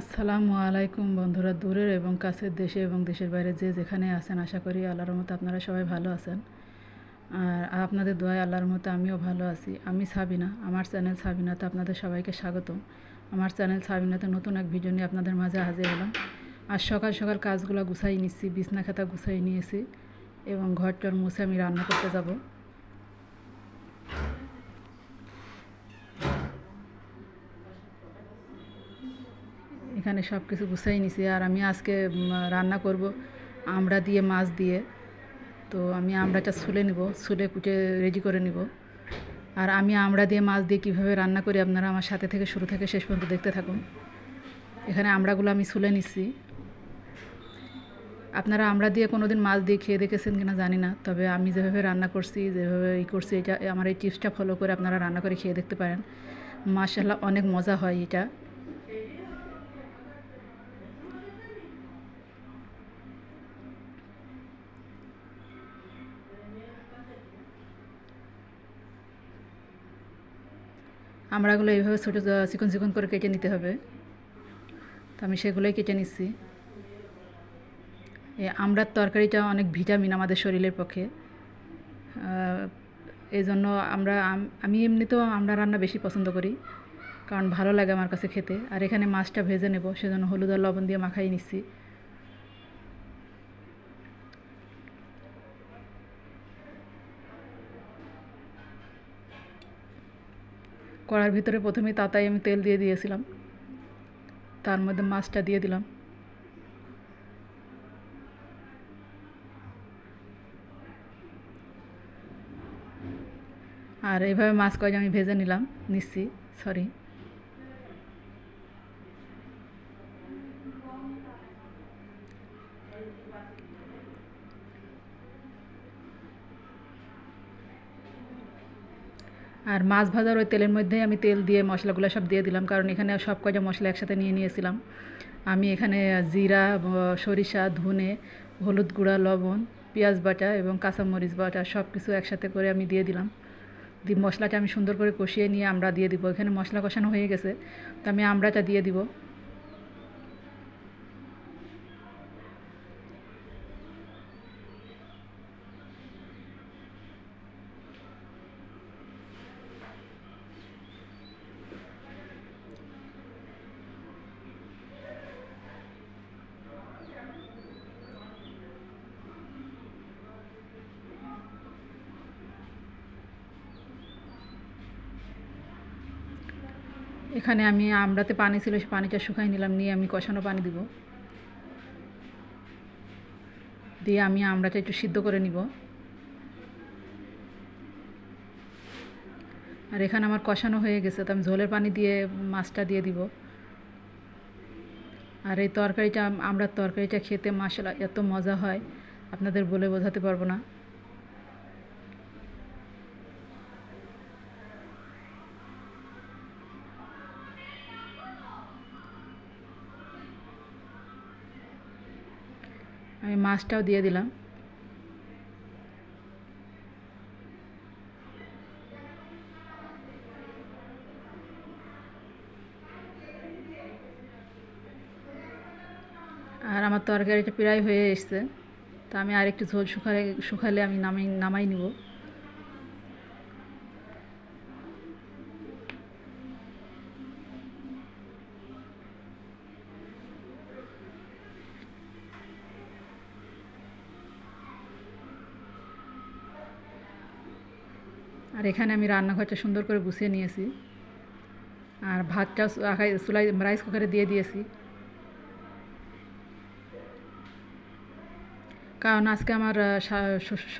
আসসালামু আলাইকুম বন্ধুরা, দূরের এবং কাছের, দেশে এবং দেশের বাইরে যে যেখানে আছেন, আশা করি আল্লাহর রহমতে আপনারা সবাই ভালো আছেন। আর আপনাদের দোয়ায় আল্লাহর রহমতে আমিও ভালো আছি। আমি সাবিনা, আমার চ্যানেল সাবিনাতে আপনাদের সবাইকে স্বাগতম। আমার চ্যানেল সাবিনাতে নতুন এক ভিডিও নিয়ে আপনাদের মাঝে হাজির হলাম। আর সকাল সকাল কাজগুলো গুছাই নিচ্ছি, বিছনা খাতা গুছাই নিয়েছি এবং ঘরটর মুছে আমি রান্না করতে যাব। এখানে সব কিছু গুছাই নিছি। আর আমি আজকে রান্না করব আমড়া দিয়ে, মাছ দিয়ে। তো আমি আমড়াটা ছুলে নিব, ছুলে কুটে রেডি করে নিব। আর আমি আমড়া দিয়ে, মাছ দিয়ে কীভাবে রান্না করি আপনারা আমার সাথে থেকে শুরু থেকে শেষ পর্যন্ত দেখতে থাকুন। এখানে আমড়াগুলো আমি ছুলে নিচ্ছি। আপনারা আমড়া দিয়ে কোনো দিন মাছ দিয়ে খেয়ে দেখেছেন কিনা জানি না, তবে আমি যেভাবে রান্না করছি, যেভাবে করছি, এটা আমার এই টিপসটা ফলো করে আপনারা রান্না করে খেয়ে দেখতে পারেন। মাশাআল্লাহ, অনেক মজা হয় এটা। আমড়াগুলো এইভাবে ছোটো চিকন চিকন করে কেটে নিতে হবে। তো আমি সেগুলোই কেটে নিচ্ছি। এই আমড়ার তরকারিটা অনেক ভিটামিন আমাদের শরীরের পক্ষে। এই জন্য আমি এমনিতেও আমড়া রান্না বেশি পছন্দ করি, কারণ ভালো লাগে আমার কাছে খেতে। আর এখানে মাছটা ভেজে নেব, সেজন্য হলুদ আর লবণ দিয়ে মাখাই নিচ্ছি। কড়ার ভিতরে প্রথমেই তাতাই আমি তেল দিয়ে দিয়েছিলাম, তার মধ্যে মাছটা দিয়ে দিলাম। আর এইভাবে মাছ কয়েক আমি ভেজে নিচ্ছি। সরি। আর মাছ ভাজার ওই তেলের মধ্যেই আমি তেল দিয়ে মশলাগুলো সব দিয়ে দিলাম, কারণ এখানে সব কয়টা মশলা একসাথে নিয়ে নিয়েছিলাম। আমি এখানে জিরা, সরিষা, ধনে, হলুদ গুঁড়া, লবণ, পেঁয়াজ বাটা এবং কাঁচামরিচ বাটা সব কিছু একসাথে করে আমি দিয়ে দিলাম। দিয়ে মশলাটা আমি সুন্দর করে কষিয়ে নিয়ে আমরা দিয়ে দিব। এখানে মশলা কষানো হয়ে গেছে, তো আমি আমড়াটা দিয়ে দিব। এখানে আমি আমড়াতে পানি ছিল, সে পানিটা শুকাই নিলাম, নিয়ে আমি কষানো পানি দিব। দিয়ে আমি আমড়াটা একটু সিদ্ধ করে নিব। আর এখানে আমার কষানো হয়ে গেছে, তো আমি ঝোলের পানি দিয়ে মাছটা দিয়ে দিব। আর এই তরকারিটা, আমড়ার তরকারিটা খেতে মাশাআল্লাহ এত মজা হয়, আপনাদের বলে বোঝাতে পারবো না। আমি মাছটাও দিয়ে দিলাম। আর আমার তরকারিটা প্রায় হয়ে এসছে, তা আমি আর একটু ঝোল শুকালে আমি নামাই নিব। আর এখানে আমি রান্নাঘরটা সুন্দর করে গুছিয়ে নিয়েছি। আর ভাতটা চুলাই রাইস কুকারে দিয়ে দিয়েছি, কারণ আজকে আমার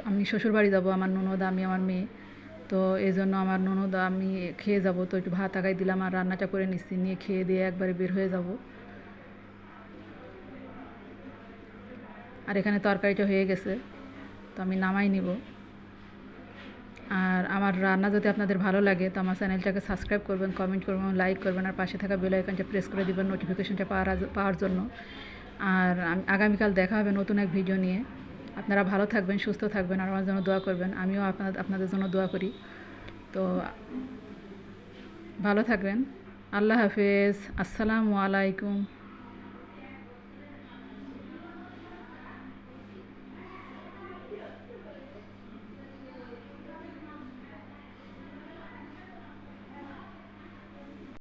আমি শ্বশুরবাড়ি যাব, আমার ননদ, আমি, আমার মেয়ে। তো এই জন্য আমার ননদ আমি খেয়ে যাব, তো একটু ভাত আগাই দিলাম আর রান্নাটা করে নিচ্ছি, নিয়ে খেয়ে দিয়ে একবারে বের হয়ে যাব। আর এখানে তরকারিটা হয়ে গেছে, তো আমি নামাই নিব। আর আমার রান্না যদি আপনাদের ভালো লাগে, তো আমার চ্যানেলটাকে সাবস্ক্রাইব করবেন, কমেন্ট করবেন, লাইক করবেন, আর পাশে থাকা বেল আইকনটা প্রেস করে দিবেন নোটিফিকেশনটা পাওয়ার জন্য। আর আগামীকাল দেখা হবে নতুন এক ভিডিও নিয়ে। আপনারা ভালো থাকবেন, সুস্থ থাকবেন, আর আমার জন্য দোয়া করবেন। আমিও আপনাদের জন্য দোয়া করি। তো ভালো থাকবেন। আল্লাহ হাফেজ। আসসালামু আলাইকুম।